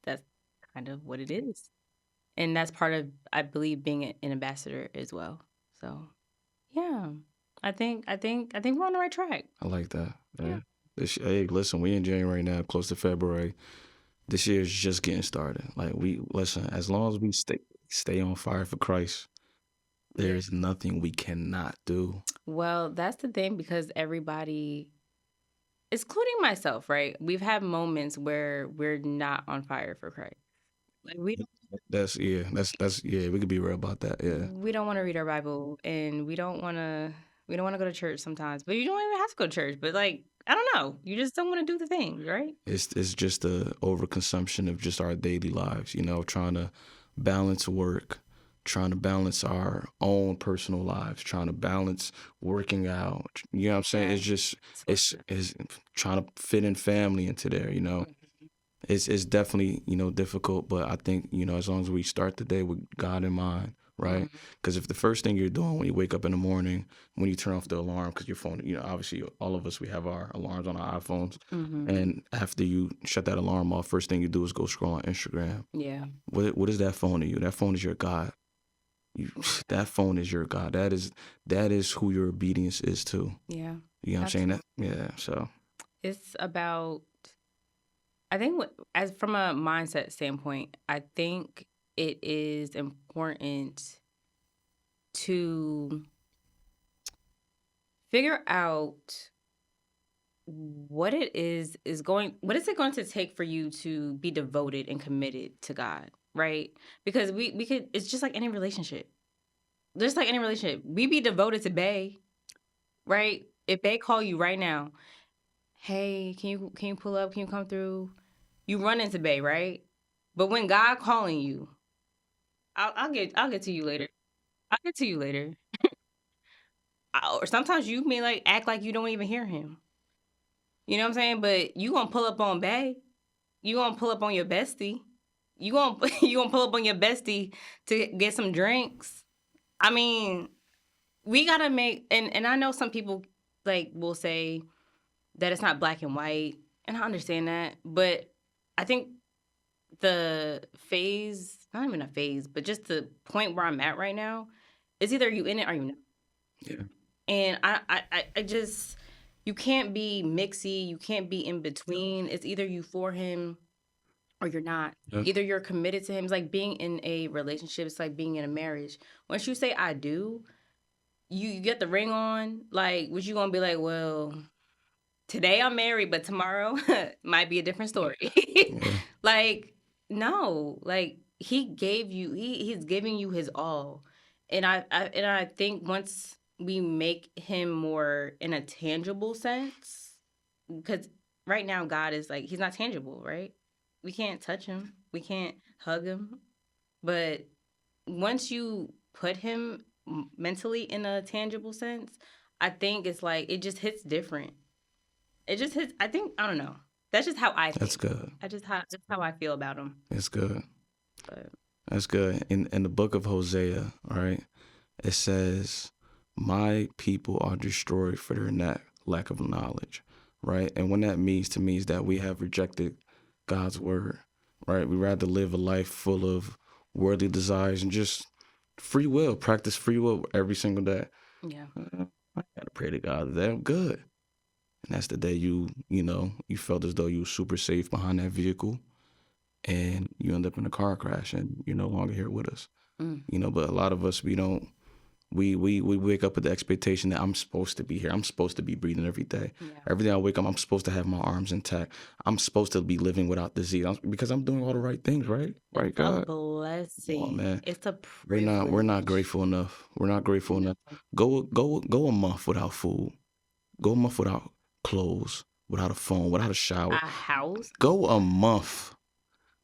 that's kind of what it is. And that's part of, I believe, being an ambassador as well. So yeah, I think we're on the right track. I like that. Yeah. Yeah. Hey, listen, we in January now, close to February. This year's just getting started. Like we listen, as long as we stay on fire for Christ, Yeah. there's nothing we cannot do. Well, that's the thing, because everybody, including myself, right? We've had moments where we're not on fire for Christ. Like, That's yeah. We could be real about that. Yeah, we don't want to read our Bible, and we don't want to go to church sometimes. But you don't even have to go to church. But, like, I don't know, you just don't want to do the things, right? it's just the overconsumption of just our daily lives. Trying to balance work, trying to balance our own personal lives, trying to balance working out. You know what I'm saying? Yeah. It's just So it's trying to fit in family into there. It's definitely difficult, but I think as long as we start the day with God in mind, right? Mhm. Because if the first thing you're doing when you wake up in the morning, when you turn off the alarm, because your phone, obviously all of us, we have our alarms on our iPhones, Mhm. and after you shut that alarm off, first thing you do is go scroll on Instagram. Yeah. What is that phone to you? That phone is your God. You that phone is your God. That is who your obedience is to. Yeah. You know what I'm saying? That yeah. So It's about, I think, as from a mindset standpoint, I think it is important to figure out what is it going to take for you to be devoted and committed to God, right? Because we could, it's just like any relationship. Just like any relationship, we be devoted to Bay, right? If Bay call you right now, "Hey, can you pull up? Can you come through?" You run into Bay, right? But when God calling you, I'll get to you later. I'll get to you later. Or sometimes you may like act like you don't even hear him. You know what I'm saying? But you gonna pull up on Bay. You gonna pull up on your bestie. You gonna you gonna pull up on your bestie to get some drinks. I mean, we gotta make, and I know some people like will say that it's not black and white, and I understand that, but I think the phase, not even a phase, but just the point where I'm at right now, is either you in it or you not. yeah. And I just, you can't be mixy, you can't be in between. It's either you for him or you're not. Yeah. Either you're committed to him. It's like being in a relationship. It's like being in a marriage. Once you say I do, you get the ring on. Like, what you gonna be like? Well, today I'm married, but tomorrow might be a different story. Yeah. Like, no, like, he gave you he's giving you his all. And I think once we make him more in a tangible sense, because right now God is like, he's not tangible, right? We can't touch him, we can't hug him. But once you put him mentally in a tangible sense, I think it's like it just hits different. It just hits. I think, I don't know. That's just how I That's think. good. That's how I feel about him. That's good. But That's good. In the book of Hosea, right, it says, "My people are destroyed for their lack of knowledge," right? And what that means to me is that we have rejected God's word, right? We rather live a life full of worldly desires and just free will, practice free will every single day. yeah. I gotta pray to God that I'm good. And that's the day you felt as though you were super safe behind that vehicle and you end up in a car crash and you're no longer here with us. Mm. But a lot of us, we don't, we wake up with the expectation that I'm supposed to be here. I'm supposed to be breathing every day. Yeah. Every day I wake up, I'm supposed to have my arms intact. I'm supposed to be living without disease because I'm doing all the right things, right? Right, It's a God? blessing. Come on, man. It's a We're not privilege. grateful enough. We're not grateful enough. Go a month without food. Go a month without clothes, without a phone, without a shower. A house. Go a month.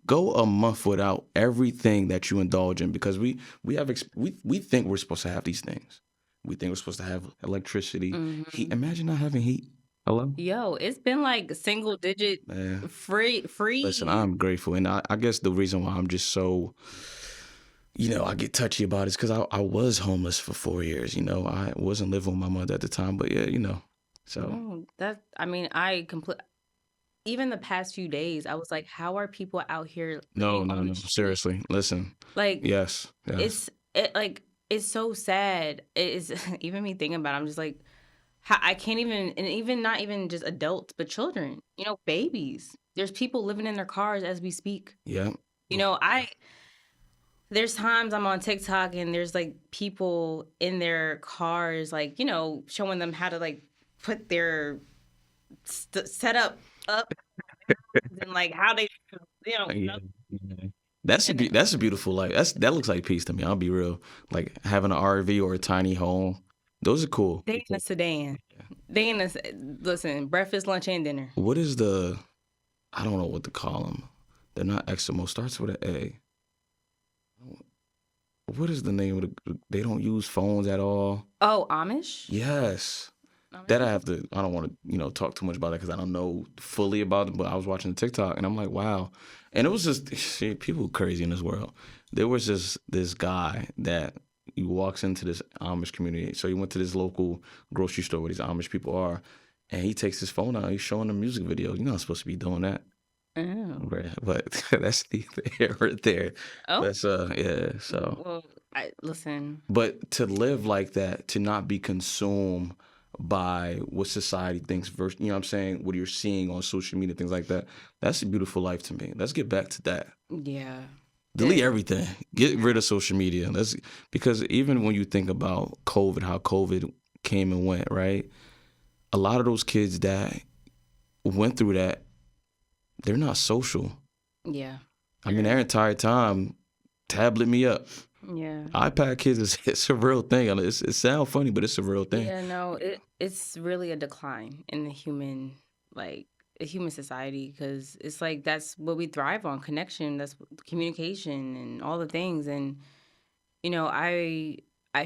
Go a month without everything that you indulge in because we think we're supposed to have these things. We think we're supposed to have electricity, heat. Imagine not having heat. Hello? Yo, it's been like single digit Man, free. listen, I'm grateful. And I guess the reason why I'm just so, I get touchy about it is because I was homeless for 4 years. I wasn't living with my mother at the time. But yeah. So, No, even the past few days, I was like, how are people out here no, living on the street? seriously. Listen. Like, Yes. it's so sad. It is even me thinking about it, I'm just like, how I can't even, and even not even just adults, but children, babies. There's people living in their cars as we speak. Yeah. There's times I'm on TikTok and there's like people in their cars, like, showing them how to like put their setup up and like how they, Yeah. That's a beautiful life. That looks like peace to me. I'll be real. Like having an RV or a tiny home. Those are cool. they in a sedan. They in a, listen, breakfast, lunch, and dinner. What is I don't know what to call them. They're not Eskimo. Starts with an A. What is the name of they don't use phones at all? Oh, Amish? Yes. Amish? That I don't want to, talk too much about it because I don't know fully about it, but I was watching the TikTok and I'm like, wow. And it was just, shit, people crazy in this world. There was just this guy that he walks into this Amish community. So he went to this local grocery store where these Amish people are, and he takes his phone out. He's showing them music videos. You're not supposed to be doing that. Oh. But that's the hair right there. Oh. That's yeah. So. Well, listen. But to live like that, to not be consumed by what society thinks versus, you know what I'm saying, what you're seeing on social media, things like that. That's a beautiful life to me. Let's get back to that. Yeah. Delete everything. Get rid of social media. Because even when you think about COVID, how COVID came and went, right? A lot of those kids that went through that, they're not social. Yeah. I mean, their entire time, tablet me up. Yeah. iPad kids, it's a real thing. It sounds funny, but it's a real thing. Yeah, no, it's really a decline in the human society, because it's like that's what we thrive on, connection, that's communication and all the things. And I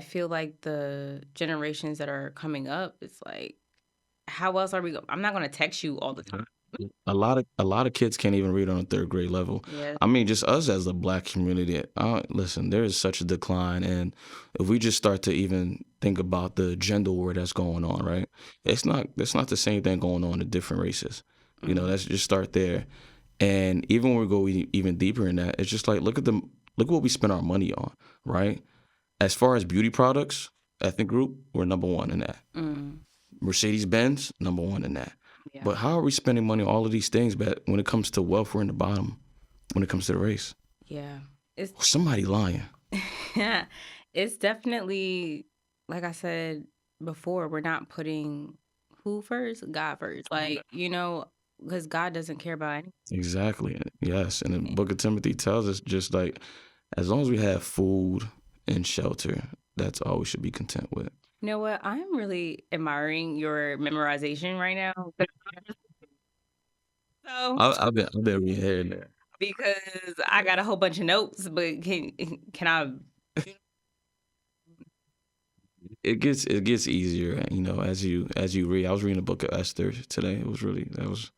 feel like the generations that are coming up, it's like, how else are we I'm not going to text you all the time. A lot of kids can't even read on a third grade level. Yeah. I mean, just us as a Black community. Listen, there is such a decline, and if we just start to even think about the gender war that's going on, right? It's not the same thing going on in different races. Mm-hmm. Let's just start there. And even when we go even deeper in that, it's just like look what we spend our money on, right? As far as beauty products, ethnic group, we're number one in that. Mm-hmm. Mercedes-Benz, number one in that. Yeah. But how are we spending money on all of these things? But when it comes to wealth, we're in the bottom. When it comes to the race, Yeah. somebody lying. Yeah. It's definitely, like I said before, we're not putting who first? God first. Like, because God doesn't care about anything. Exactly. Yes, and the Book of Timothy tells us just like as long as we have food and shelter, that's all we should be content with. You know what? I'm really admiring your memorization right now. So, I've been reading here and there. because I got a whole bunch of notes, but can I? It gets easier, as you read. I was reading the Book of Esther today. It was really that's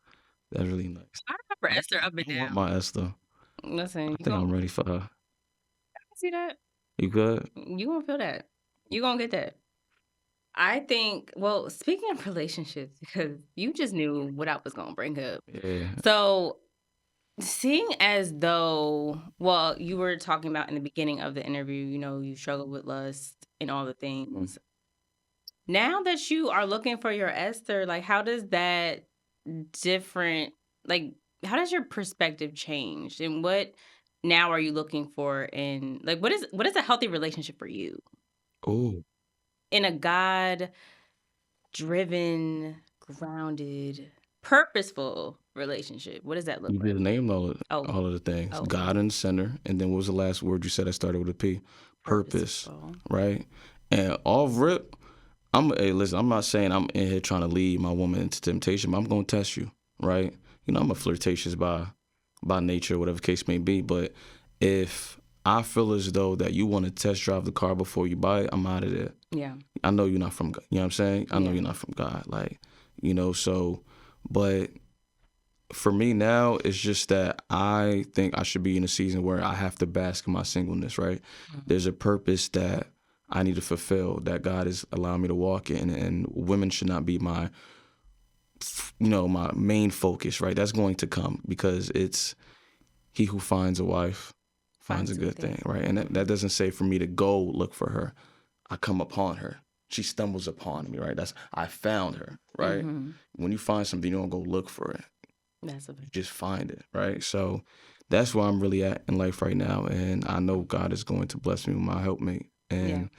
really nice. I remember Esther up and I want down. my Esther. Listen, I you think I'm gonna ready for her. see that? You good? You gonna feel that? You gonna get that? I think. Well, speaking of relationships, because you just knew what I was gonna bring up. Yeah. So, seeing as though, well, you were talking about in the beginning of the interview, you struggle with lust and all the things. Now that you are looking for your Esther, like, how does that different, like, how does your perspective change? And what now are you looking for? And like, what is a healthy relationship for you Oh, in a God driven, grounded, purposeful relationship? What does that look you like? just named Oh, all of the things. oh, God in the center, and then what was the last word you said that started with a P? Purpose, purposeful. right? And off rip, hey, listen, I'm not saying I'm in here trying to lead my woman into temptation, but I'm gonna test you, right? I'm a flirtatious by nature, whatever the case may be. But if I feel as though that you want to test drive the car before you buy it, I'm out of there. Yeah. I know you're not from God. You know what I'm saying? I know Yeah. you're not from God. Like, so, but for me now, it's just that I think I should be in a season where I have to bask in my singleness, right? There's a purpose that I need to fulfill that God is allowing me to walk in, and women should not be my main focus, right? That's going to come because it's he who finds a wife finds a good thing, right? And that doesn't say for me to go look for her. I come upon her. She stumbles upon me, right? I found her, right? When you find something, you don't go look for it. That's a You just find it, right? So that's where I'm really at in life right now. And I know God is going to bless me with my helpmate and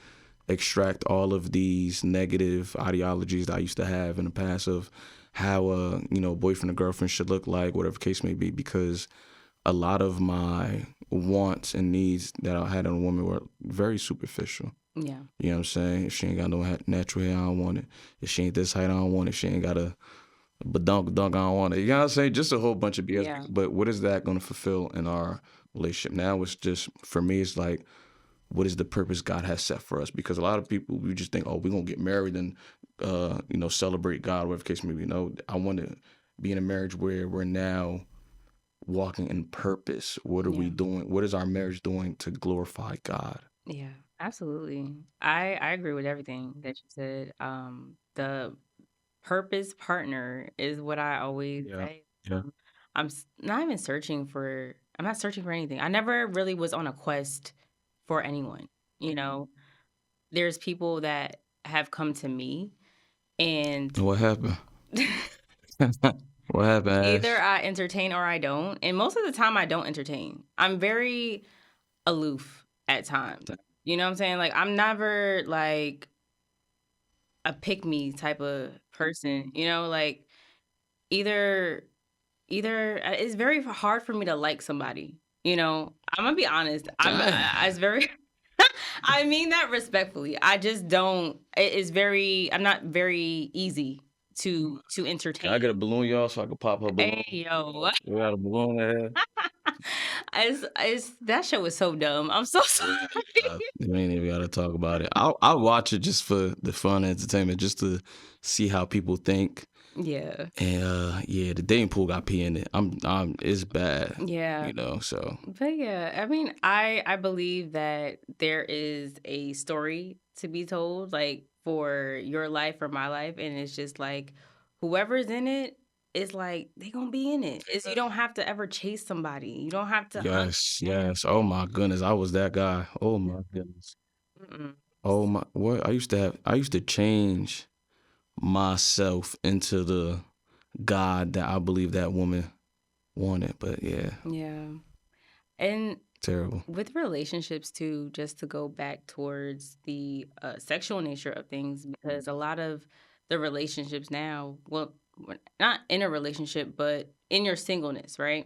extract all of these negative ideologies that I used to have in the past of how boyfriend or girlfriend should look like, whatever case may be, because a lot of my wants and needs that I had in a woman were very superficial. Yeah. You know what I'm saying? If she ain't got no natural hair, I don't want it. If she ain't this height, I don't want it. If she ain't got a badunk, I don't want it. You know what I'm saying? Just a whole bunch of BS. Yeah. But what is that going to fulfill in our relationship? Now it's just, for me, it's like, what is the purpose God has set for us? Because a lot of people, we just think, oh, we're going to get married and, celebrate God, whatever the case may be. I want to be in a marriage where we're now walking in purpose. What are we doing? What is our marriage doing to glorify God? Yeah, absolutely. I agree with everything that you said. The purpose partner is what I always say. Yeah. Not even searching for. I'm not searching for anything. I never really was on a quest for anyone. There's people that have come to me, and What happened? What happened, Ash? either I entertain or I don't. And most of the time, I don't entertain. I'm very aloof at times. You know what I'm saying? Like, I'm never like a pick me type of person, like either it's very hard for me to like somebody. I'm gonna be honest. It's very I mean that respectfully. I just don't it's very I'm not very easy to entertain. Can I get a balloon, y'all, so I can pop her balloon? Hey yo. We got a balloon there. That show was so dumb. I'm so sorry. We ain't even gotta talk about it. I'll watch it just for the fun and entertainment, just to see how people think. Yeah. And the dating pool got pee in it. It's bad. Yeah. So. But yeah, I mean, I believe that there is a story to be told, like for your life or my life, and it's just like whoever's in it is like they gonna be in it. You don't have to ever chase somebody. You don't have to. Yes. Oh my goodness, I was that guy. Oh my goodness. Oh my, what I used to change myself into the God that I believe that woman wanted, but yeah. Yeah. And terrible. With relationships too, just to go back towards the sexual nature of things, because a lot of the relationships now, well, we're not in a relationship, but in your singleness, right?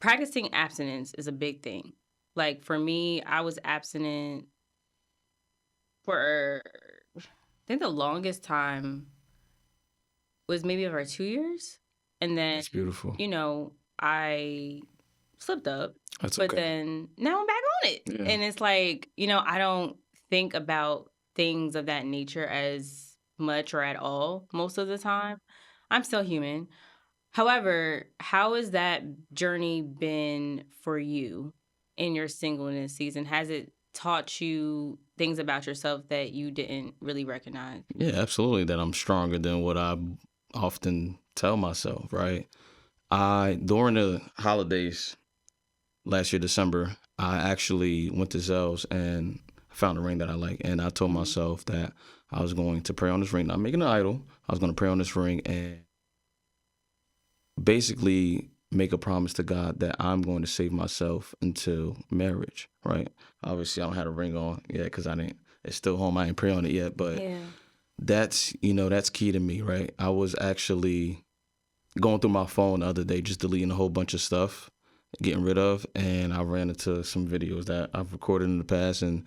practicing abstinence is a big thing. Like for me, I was abstinent for I think the longest time was maybe over 2 years. And then, That's beautiful. I slipped up. That's But okay. then now I'm back on it. Yeah. And it's like, I don't think about things of that nature as much or at all most of the time. I'm still human. However, how has that journey been for you in your singleness season? Has it taught you things about yourself that you didn't really recognize? Yeah, absolutely. That I'm stronger than what I often tell myself, right? During the holidays last year, December, I actually went to Zell's and found a ring that I like. And I told myself that I was going to pray on this ring, not making an idol. I was going to pray on this ring and basically make a promise to God that I'm going to save myself until marriage, right? Obviously, I don't have a ring on yet because it's still home. I ain't pray on it yet, but that's key to me, right? I was actually going through my phone the other day, just deleting a whole bunch of stuff, getting rid of, and I ran into some videos that I've recorded in the past, and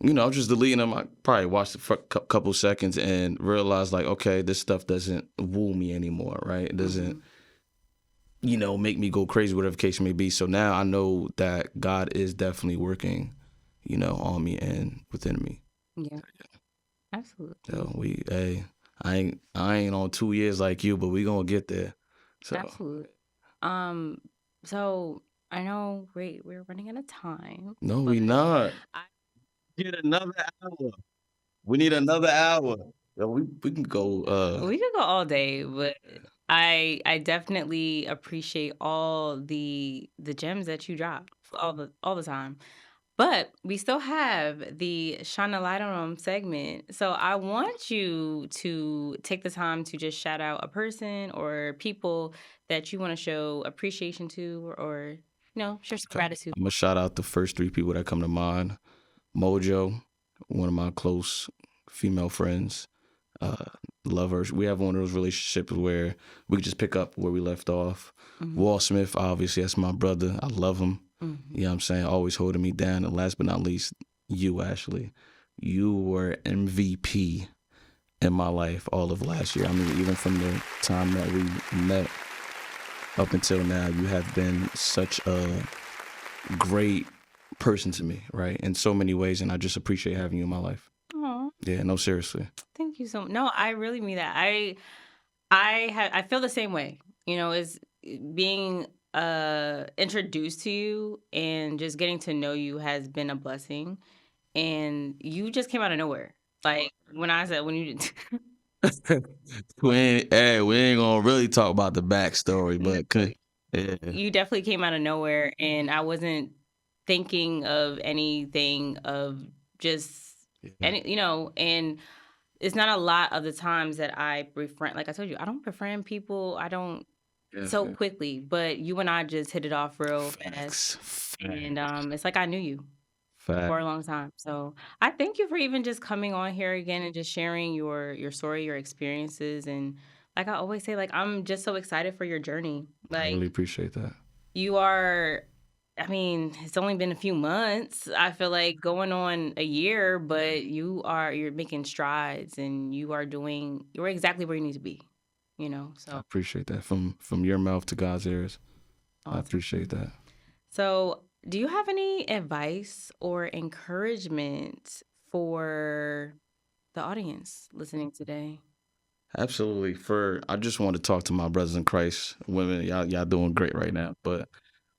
I was just deleting them. I probably watched it for a couple seconds and realized, like, okay, this stuff doesn't woo me anymore, right? It doesn't, make me go crazy, whatever the case may be. So now I know that God is definitely working, on me and within me. Yeah, absolutely. So I ain't on 2 years like you, but we gonna get there. So Absolutely. So I know we're running out of time. no, we not. Get another hour. We need another hour. Yo, we can go. We could go all day, but I definitely appreciate all the gems that you drop all the time. But we still have the Shine a Light on 'em segment. So I want you to take the time to just shout out a person or people that you want to show appreciation to or share some gratitude. I'm gonna shout out the first 3 people that come to mind. Mojo, one of my close female friends. Love her. We have one of those relationships where we can just pick up where we left off. Wall Smith, obviously, that's my brother. I love him. You know what I'm saying? Always holding me down. And last but not least, you, Ashley. You were MVP in my life all of last year. I mean, even from the time that we met up until now, you have been such a great person to me, right? In so many ways, and I just appreciate having you in my life. Aw, Yeah, no, seriously. thank you so much. No, I really mean that. I feel the same way. Is being introduced to you and just getting to know you has been a blessing. And you just came out of nowhere. Like when you we ain't gonna really talk about the backstory, but you definitely came out of nowhere, and I wasn't thinking of anything of just any, and it's not a lot of the times that I befriend. Like I told you, I don't befriend people. I don't so quickly, but you and I just hit it off real fast, and it's like I knew you for a long time. So I thank you for even just coming on here again and just sharing your story, your experiences, and like I always say, like I'm just so excited for your journey. I Like really appreciate that. you are. I mean, it's only been a few months. I feel like going on a year, but you're making strides and you're exactly where you need to be. So I appreciate that from your mouth to God's ears. awesome. I appreciate that. So, do you have any advice or encouragement for the audience listening today? Absolutely. I just want to talk to my brothers in Christ. Women, y'all doing great right now. But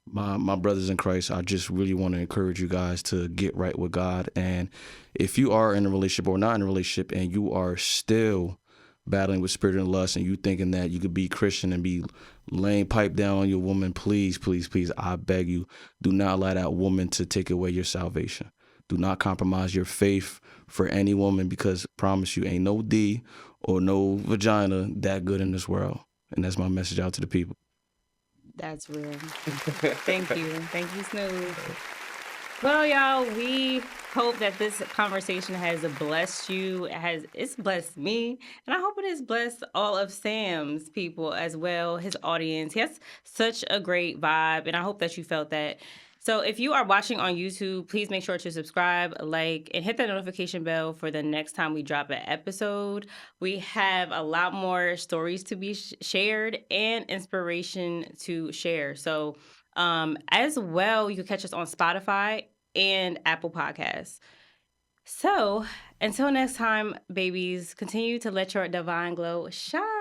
my brothers in Christ, I just really want to encourage you guys to get right with God. And if you are in a relationship or not in a relationship and you are still battling with spirit and lust and you thinking that you could be Christian and be laying pipe down on your woman, please, please, please, I beg you, do not allow that woman to take away your salvation. Do not compromise your faith for any woman because I promise you ain't no D or no vagina that good in this world. And that's my message out to the people. That's real. Thank you. Thank you, Snoop. Well, y'all, we hope that this conversation has blessed you. It's blessed me, and I hope it has blessed all of Sam's people as well, his audience. He has such a great vibe, and I hope that you felt that. So, if you are watching on YouTube, please make sure to subscribe, like, and hit the notification bell for the next time we drop an episode. We have a lot more stories to be shared and inspiration to share. So, as well, you can catch us on Spotify and Apple Podcasts. So, until next time, babies, continue to let your divine glow shine.